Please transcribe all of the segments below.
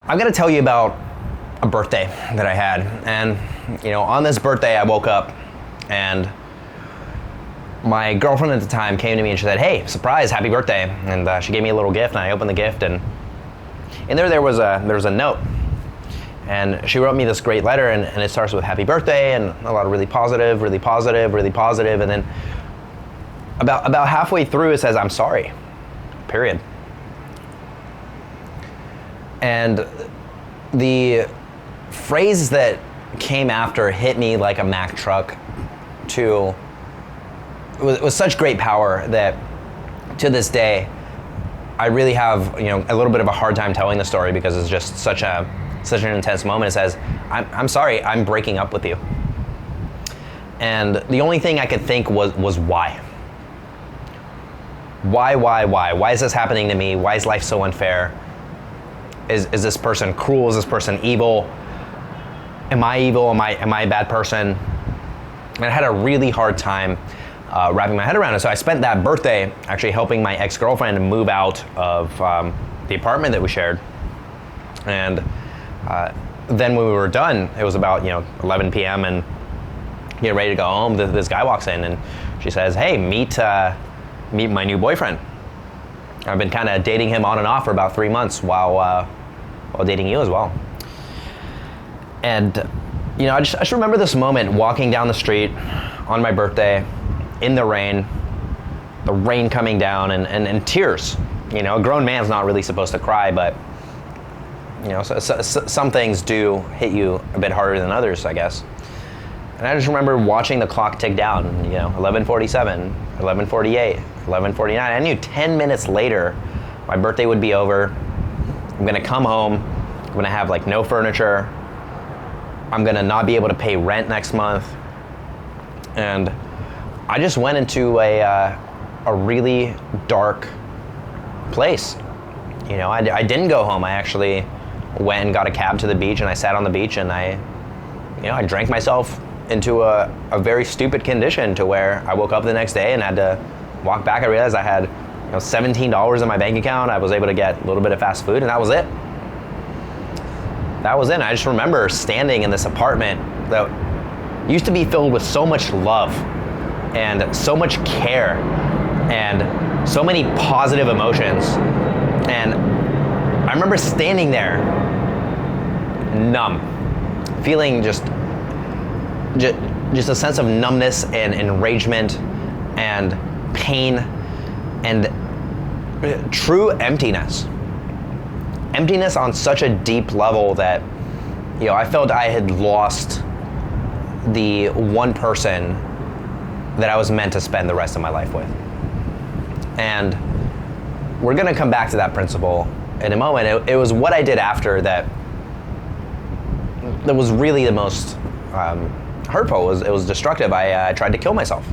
I'm gonna tell you about a birthday that I had. And, on this birthday I woke up and my girlfriend at the time came to me and she said, "Hey, surprise, happy birthday." And she gave me a little gift and I opened the gift and in there was a note. And she wrote me this great letter and it starts with happy birthday and a lot of really positive. And then about halfway through it says, "I'm sorry," period. And the phrase that came after hit me like a Mack truck it was such great power that to this day, I really have, a little bit of a hard time telling the story because it's just such an intense moment. It says, I'm sorry, I'm breaking up with you. And the only thing I could think was why? Why? Why is this happening to me? Why is life so unfair? Is this person cruel? Is this person evil? Am I evil? Am I a bad person? And I had a really hard time wrapping my head around it. So I spent that birthday actually helping my ex-girlfriend move out of the apartment that we shared. And then when we were done, it was about 11 p.m. and getting ready to go home. This guy walks in and she says, "Hey, meet my new boyfriend. I've been kind of dating him on and off for about 3 months while dating you as well." And I just remember this moment walking down the street on my birthday in the rain coming down and tears. A grown man's not really supposed to cry, but some things do hit you a bit harder than others, I guess. And I just remember watching the clock tick down, 11:47, 11:48, 11:49. I knew 10 minutes later my birthday would be over. I'm gonna come home, I'm gonna have no furniture, I'm gonna not be able to pay rent next month. And I just went into a really dark place. I didn't go home. I actually went and got a cab to the beach and I sat on the beach and I drank myself into a very stupid condition to where I woke up the next day and had to walk back. I realized I had $17 in my bank account. I was able to get a little bit of fast food and that was it. That was it. I just remember standing in this apartment that used to be filled with so much love and so much care and so many positive emotions. And I remember standing there numb, feeling just a sense of numbness and enragement and pain and true emptiness. Emptiness on such a deep level that, I felt I had lost the one person that I was meant to spend the rest of my life with. And we're gonna come back to that principle in a moment. It was what I did after that was really the most hurtful. It was destructive. I tried to kill myself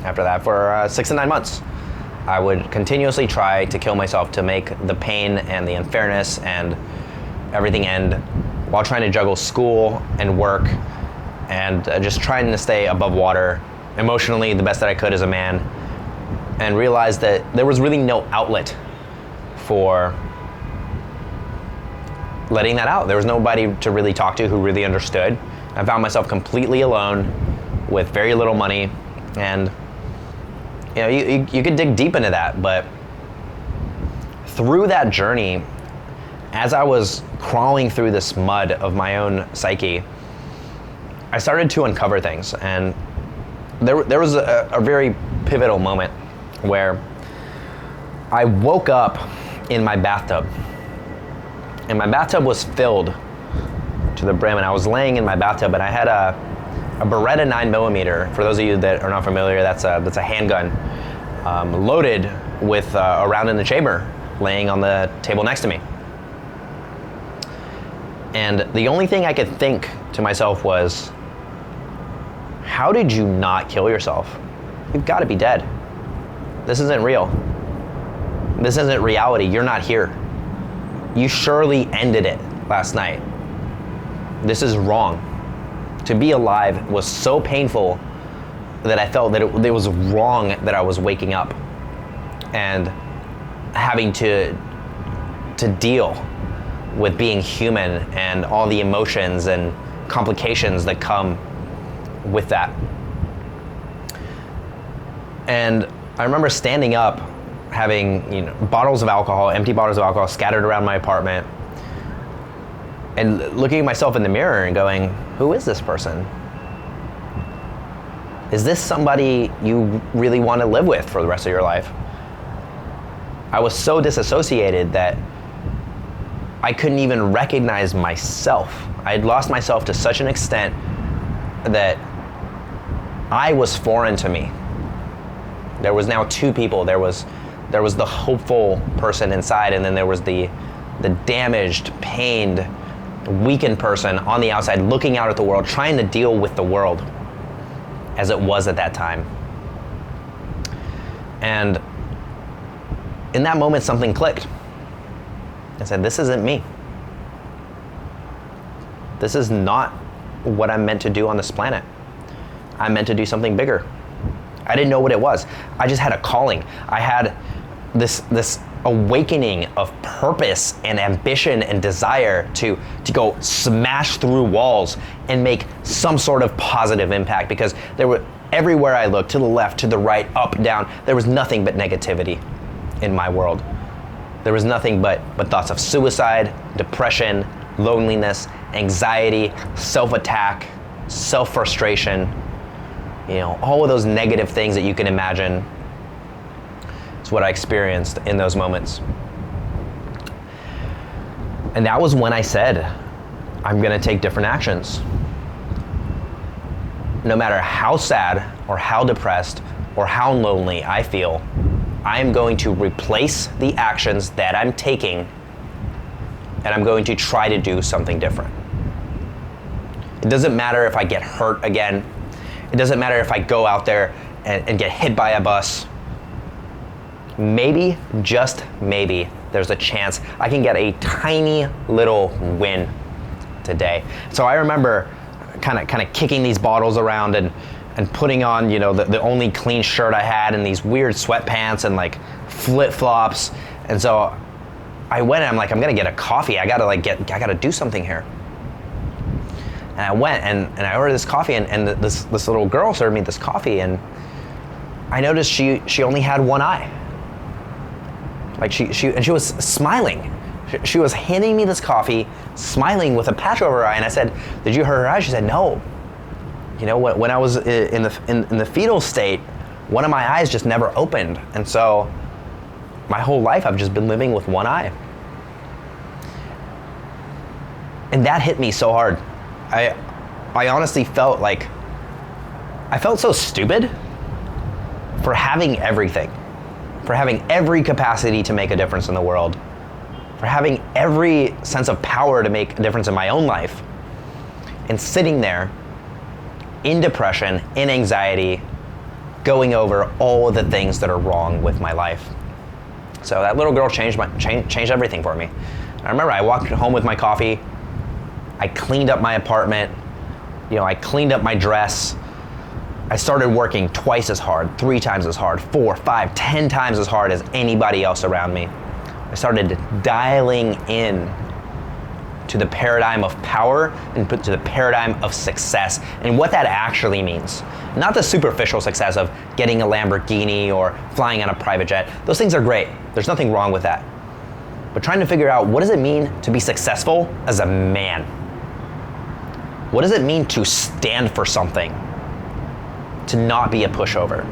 after that for 6 to 9 months. I would continuously try to kill myself to make the pain and the unfairness and everything end while trying to juggle school and work and just trying to stay above water emotionally the best that I could as a man, and realized that there was really no outlet for letting that out. There was nobody to really talk to who really understood. I found myself completely alone with very little money, and you could dig deep into that, but through that journey, as I was crawling through this mud of my own psyche, I started to uncover things. And there was a very pivotal moment where I woke up in my bathtub, and my bathtub was filled to the brim, and I was laying in my bathtub, and I had a Beretta 9mm. For those of you that are not familiar, that's a handgun loaded with a round in the chamber laying on the table next to me. And the only thing I could think to myself was, how did you not kill yourself? You've got to be dead. This isn't real. This isn't reality. You're not here. You surely ended it last night. This is wrong. To be alive was so painful that I felt that it was wrong that I was waking up and having to deal with being human and all the emotions and complications that come with that. And I remember standing up, having bottles of alcohol, empty bottles of alcohol scattered around my apartment, and looking at myself in the mirror and going, who is this person? Is this somebody you really want to live with for the rest of your life? I was so disassociated that I couldn't even recognize myself. I had lost myself to such an extent that I was foreign to me. There was now two people. There was the hopeful person inside, and then there was the damaged, pained, weakened person on the outside looking out at the world, trying to deal with the world as it was at that time. And in that moment, something clicked. I said, this isn't me. This is not what I'm meant to do on this planet. I'm meant to do something bigger. I didn't know what it was. I just had a calling. I had this awakening of purpose and ambition and desire to go smash through walls and make some sort of positive impact, because there were, everywhere I looked, to the left, to the right, up, down, there was nothing but negativity in my world. There was nothing but thoughts of suicide, depression, loneliness, anxiety, self-attack, self-frustration, all of those negative things that you can imagine. It's what I experienced in those moments. And that was when I said, I'm gonna take different actions. No matter how sad or how depressed or how lonely I feel, I am going to replace the actions that I'm taking, and I'm going to try to do something different. It doesn't matter if I get hurt again. It doesn't matter if I go out there and get hit by a bus. Maybe, just maybe, there's a chance I can get a tiny little win today. So I remember kind of kicking these bottles around and putting on, the only clean shirt I had, and these weird sweatpants and like flip-flops. And so I went and I'm like, I'm gonna get a coffee. I gotta do something here. And I went and I ordered this coffee, and this little girl served me this coffee, and I noticed she only had one eye. Like she was smiling. She was handing me this coffee, smiling with a patch over her eye, and I said, "Did you hurt her eye?" She said, "No. When I was in the fetal state, one of my eyes just never opened, and so my whole life I've just been living with one eye." And that hit me so hard. I honestly felt like I felt so stupid for having everything, for having every capacity to make a difference in the world, for having every sense of power to make a difference in my own life, and sitting there in depression, in anxiety, going over all of the things that are wrong with my life. So that little girl changed everything for me. I remember I walked home with my coffee. I cleaned up my apartment. I cleaned up my dress. I started working twice as hard, 3 times as hard, 4, 5, 10 times as hard as anybody else around me. I started dialing in to the paradigm of power and to the paradigm of success and what that actually means. Not the superficial success of getting a Lamborghini or flying on a private jet. Those things are great. There's nothing wrong with that. But trying to figure out, what does it mean to be successful as a man? What does it mean to stand for something? To not be a pushover?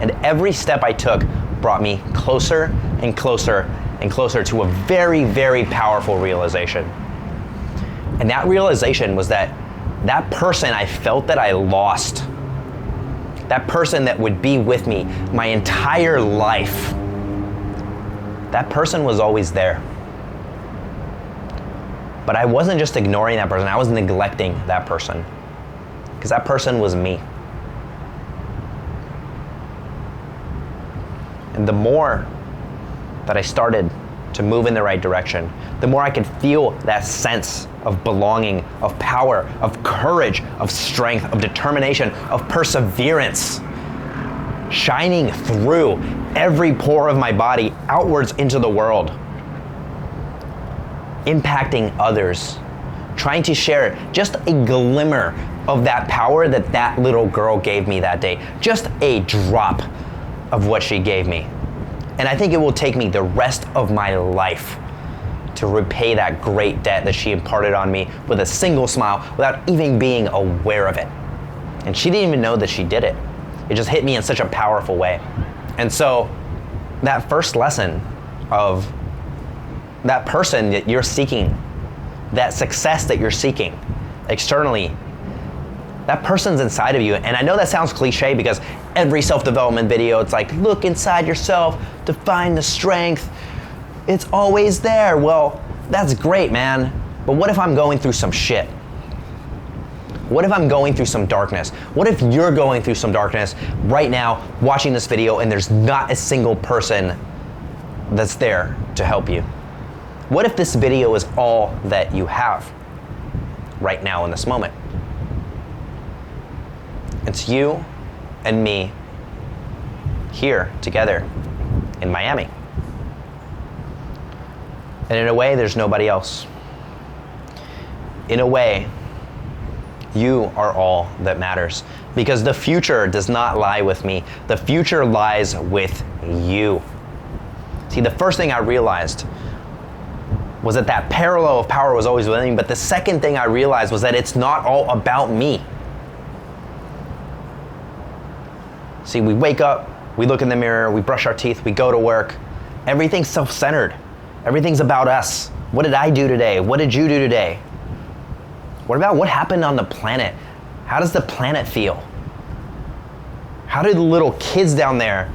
And every step I took brought me closer and closer and closer to a very, very powerful realization. And that realization was that person I felt that I lost, that person that would be with me my entire life, that person was always there. But I wasn't just ignoring that person, I was neglecting that person, because that person was me. And the more that I started to move in the right direction, the more I could feel that sense of belonging, of power, of courage, of strength, of determination, of perseverance, shining through every pore of my body outwards into the world. impacting others, trying to share just a glimmer of that power that that little girl gave me that day. Just a drop of what she gave me. And I think it will take me the rest of my life to repay that great debt that she imparted on me with a single smile without even being aware of it. And she didn't even know that she did it. It just hit me in such a powerful way. And so that first lesson of that person that you're seeking, that success that you're seeking externally, that person's inside of you. And I know that sounds cliche because every self-development video, it's like, look inside yourself to find the strength. It's always there. Well, that's great, man. But what if I'm going through some shit? What if I'm going through some darkness? What if you're going through some darkness right now, watching this video, and there's not a single person that's there to help you? What if this video is all that you have right now in this moment? It's you and me here together in Miami. And in a way, there's nobody else. In a way, you are all that matters, because the future does not lie with me. The future lies with you. See, the first thing I realized was that that parallel of power was always with me, but the second thing I realized was that it's not all about me. See, we wake up, we look in the mirror, we brush our teeth, we go to work. Everything's self-centered. Everything's about us. What did I do today? What did you do today? What about what happened on the planet? How does the planet feel? How do the little kids down there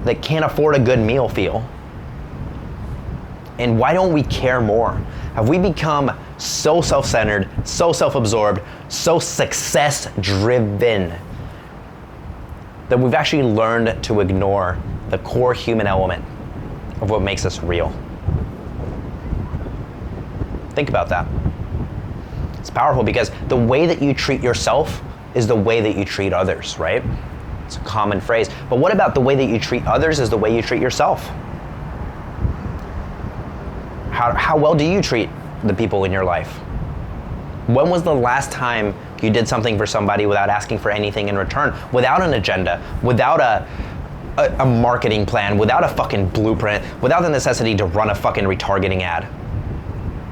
that can't afford a good meal feel? And why don't we care more? Have we become so self-centered, so self-absorbed, so success-driven that we've actually learned to ignore the core human element of what makes us real? Think about that. It's powerful because the way that you treat yourself is the way that you treat others, right? It's a common phrase. But what about the way that you treat others is the way you treat yourself? How well do you treat the people in your life? When was the last time you did something for somebody without asking for anything in return, without an agenda, without a marketing plan, without a fucking blueprint, without the necessity to run a fucking retargeting ad?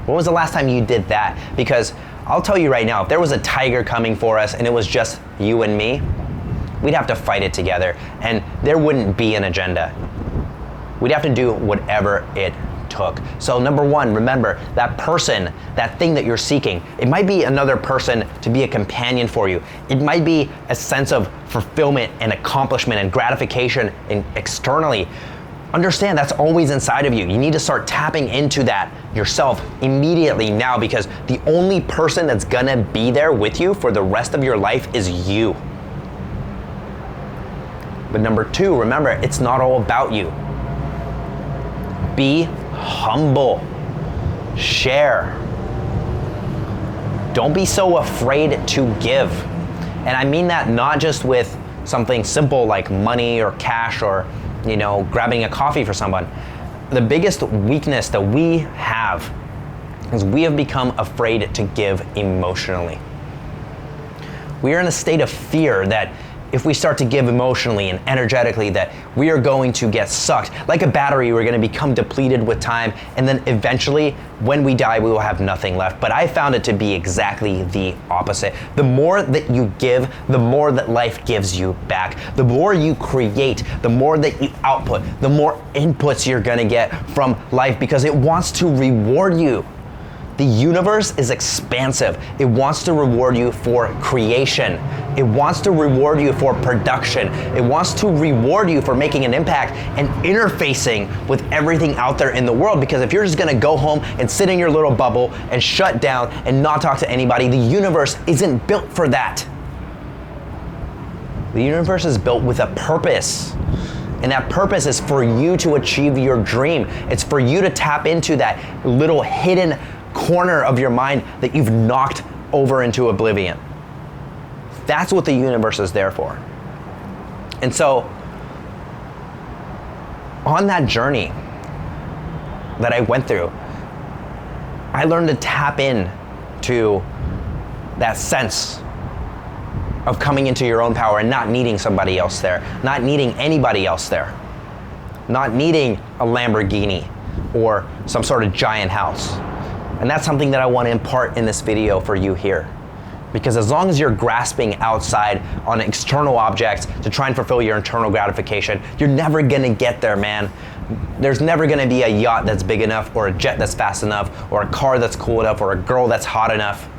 When was the last time you did that? Because I'll tell you right now, if there was a tiger coming for us and it was just you and me, we'd have to fight it together and there wouldn't be an agenda. We'd have to do whatever it took. So number one, remember that person, that thing that you're seeking, it might be another person to be a companion for you. It might be a sense of fulfillment and accomplishment and gratification externally. Understand that's always inside of you. You need to start tapping into that yourself immediately now, because the only person that's gonna be there with you for the rest of your life is you. But number two, remember, it's not all about you. Be humble. Share. Don't be so afraid to give. And I mean that not just with something simple like money or cash or, grabbing a coffee for someone. The biggest weakness that we have is we have become afraid to give emotionally. We are in a state of fear that if we start to give emotionally and energetically, that we are going to get sucked. Like a battery, we're gonna become depleted with time, and then eventually, when we die, we will have nothing left. But I found it to be exactly the opposite. The more that you give, the more that life gives you back. The more you create, the more that you output, the more inputs you're gonna get from life, because it wants to reward you. The universe is expansive. It wants to reward you for creation. It wants to reward you for production. It wants to reward you for making an impact and interfacing with everything out there in the world. Because if you're just gonna go home and sit in your little bubble and shut down and not talk to anybody, the universe isn't built for that. The universe is built with a purpose. And that purpose is for you to achieve your dream. It's for you to tap into that little hidden corner of your mind that you've knocked over into oblivion. That's what the universe is there for. And so, on that journey that I went through, I learned to tap in to that sense of coming into your own power and not needing somebody else there, not needing anybody else there, not needing a Lamborghini or some sort of giant house. And that's something that I want to impart in this video for you here. Because as long as you're grasping outside on external objects to try and fulfill your internal gratification, you're never gonna get there, man. There's never gonna be a yacht that's big enough, or a jet that's fast enough, or a car that's cool enough, or a girl that's hot enough,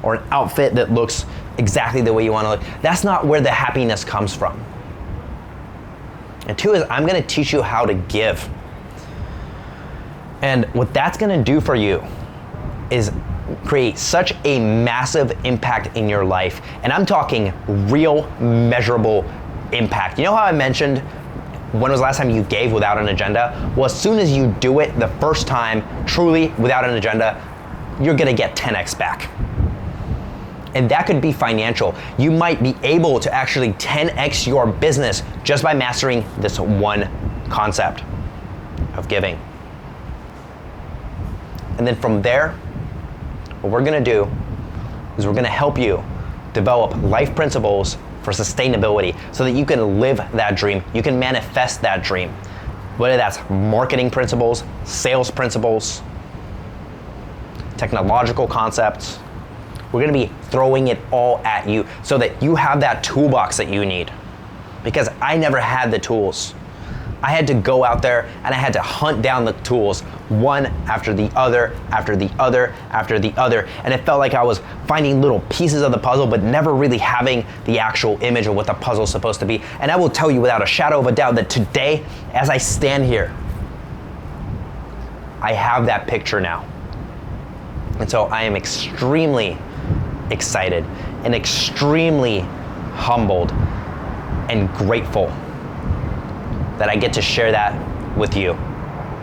or an outfit that looks exactly the way you wanna look. That's not where the happiness comes from. And two is, I'm gonna teach you how to give. And what that's gonna do for you is create such a massive impact in your life. And I'm talking real, measurable impact. You know how I mentioned when was the last time you gave without an agenda? Well, as soon as you do it the first time, truly without an agenda, you're gonna get 10x back. And that could be financial. You might be able to actually 10x your business just by mastering this one concept of giving. And then from there, what we're gonna do is we're gonna help you develop life principles for sustainability so that you can live that dream, you can manifest that dream. Whether that's marketing principles, sales principles, technological concepts, we're gonna be throwing it all at you so that you have that toolbox that you need. Because I never had the tools. I had to go out there and I had to hunt down the tools, one after the other, after the other, after the other. And it felt like I was finding little pieces of the puzzle, but never really having the actual image of what the puzzle's supposed to be. And I will tell you without a shadow of a doubt that today, as I stand here, I have that picture now. And so I am extremely excited and extremely humbled and grateful that I get to share that with you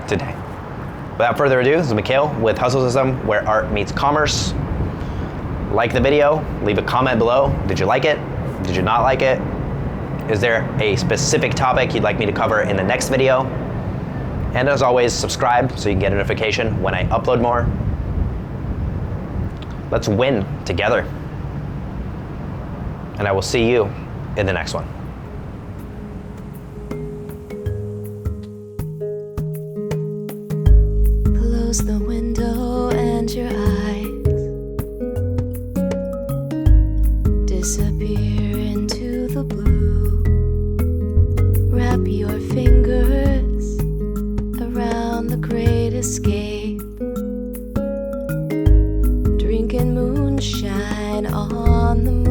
today. Without further ado, this is Mikhail with Hustle System, where art meets commerce. Like the video, leave a comment below. Did you like it? Did you not like it? Is there a specific topic you'd like me to cover in the next video? And as always, subscribe so you can get a notification when I upload more. Let's win together. And I will see you in the next one. Close the window and your eyes disappear into the blue. Wrap your fingers around the great escape. Drinking moonshine on the moon.